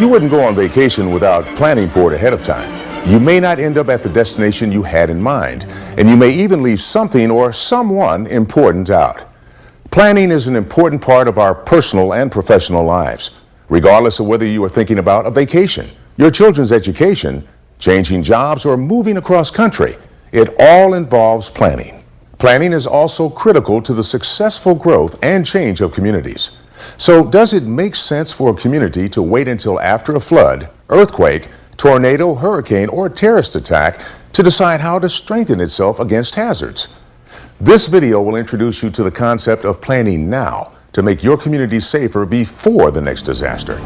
You wouldn't go on vacation without planning for it ahead of time. You may not end up at the destination you had in mind, and you may even leave something or someone important out. Planning is an important part of our personal and professional lives, regardless of whether you are thinking about a vacation, your children's education, changing jobs, or moving across country. It all involves planning. Planning is also critical to the successful growth and change of communities. So does it make sense for a community to wait until after a flood, earthquake, tornado, hurricane, or terrorist attack to decide how to strengthen itself against hazards? This video will introduce you to the concept of planning now to make your community safer before the next disaster.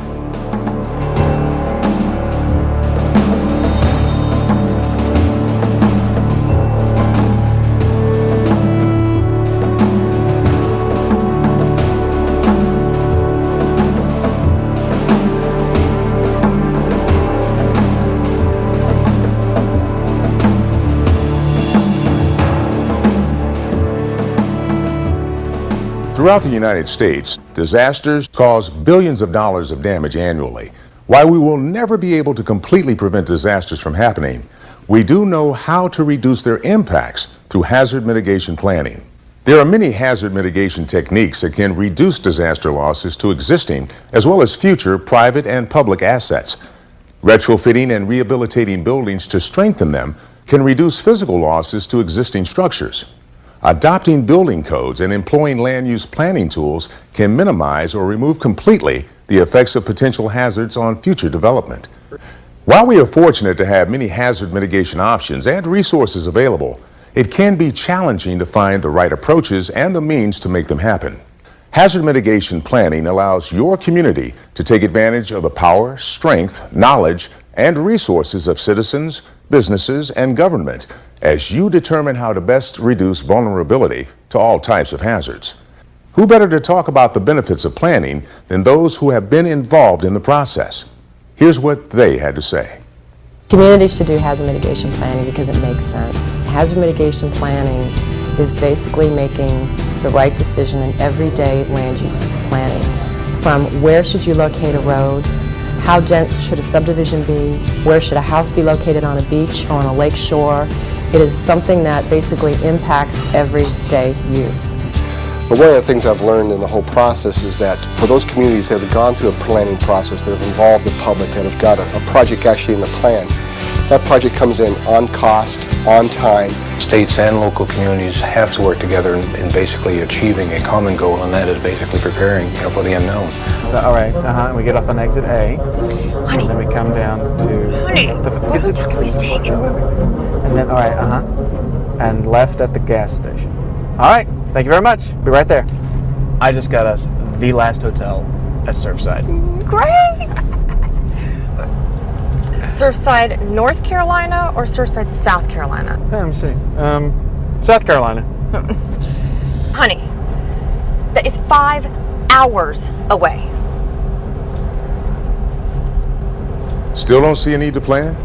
Throughout the United States, disasters cause billions of dollars of damage annually. While we will never be able to completely prevent disasters from happening, we do know how to reduce their impacts through hazard mitigation planning. There are many hazard mitigation techniques that can reduce disaster losses to existing as well as future private and public assets. Retrofitting and rehabilitating buildings to strengthen them can reduce physical losses to existing structures. Adopting building codes and employing land use planning tools can minimize or remove completely the effects of potential hazards on future development. While we are fortunate to have many hazard mitigation options and resources available, it can be challenging to find the right approaches and the means to make them happen. Hazard mitigation planning allows your community to take advantage of the power, strength, knowledge, and resources of citizens, businesses, and government as you determine how to best reduce vulnerability to all types of hazards. Who better to talk about the benefits of planning than those who have been involved in the process? Here's what they had to say. Communities should do hazard mitigation planning because it makes sense. Hazard mitigation planning is basically making the right decision in everyday land use planning. From where should you locate a road, how dense should a subdivision be, where should a house be located on a beach or on a lake shore. It is something that basically impacts everyday use. But one of the things I've learned in the whole process is that for those communities that have gone through a planning process, that have involved the public, that have got a project actually in the plan, that project comes in on cost, on time. States and local communities have to work together in basically achieving a common goal, and that is basically preparing for the unknown. So, all right, and we get off on exit A, honey, and then we come down to... Honey, what hotel can we stay in? And then, all right, and left at the gas station. All right, thank you very much. Be right there. I just got us the last hotel at Surfside. Great! Surfside, North Carolina or Surfside, South Carolina? Let me see. South Carolina. Honey, that is 5 hours away. Still don't see a need to plan?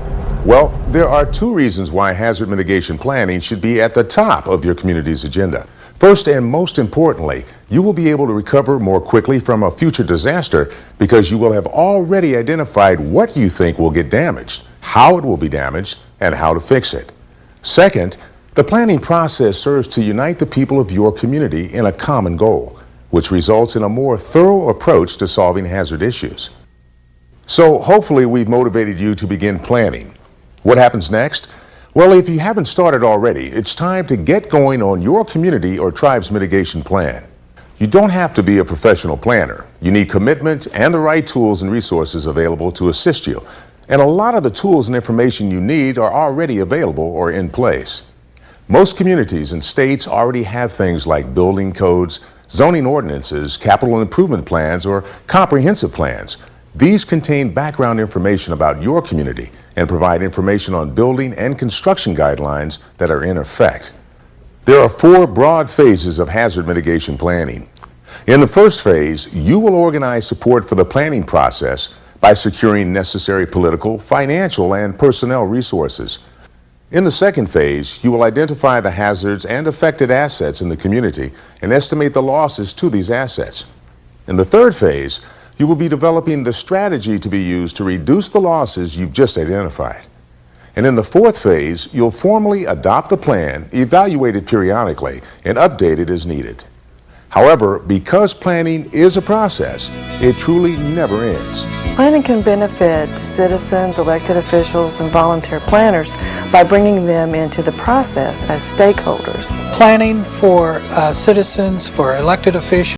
Well, there are two reasons why hazard mitigation planning should be at the top of your community's agenda. First and most importantly, you will be able to recover more quickly from a future disaster because you will have already identified what you think will get damaged, how it will be damaged, and how to fix it. Second, the planning process serves to unite the people of your community in a common goal, which results in a more thorough approach to solving hazard issues. So hopefully we've motivated you to begin planning. What happens next? Well, if you haven't started already, it's time to get going on your community or tribe's mitigation plan. You don't have to be a professional planner. You need commitment and the right tools and resources available to assist you. And a lot of the tools and information you need are already available or in place. Most communities and states already have things like building codes, zoning ordinances, capital improvement plans, or comprehensive plans. These contain background information about your community and provide information on building and construction guidelines that are in effect. There are 4 broad phases of hazard mitigation planning. In the first phase, you will organize support for the planning process by securing necessary political, financial, and personnel resources. In the second phase, you will identify the hazards and affected assets in the community and estimate the losses to these assets. In the third phase, You will be developing the strategy to be used to reduce the losses you've just identified. And in the fourth phase, you'll formally adopt the plan, evaluate it periodically, and update it as needed. However, because planning is a process, it truly never ends. Planning can benefit citizens, elected officials, and volunteer planners by bringing them into the process as stakeholders. Planning for citizens, for elected officials,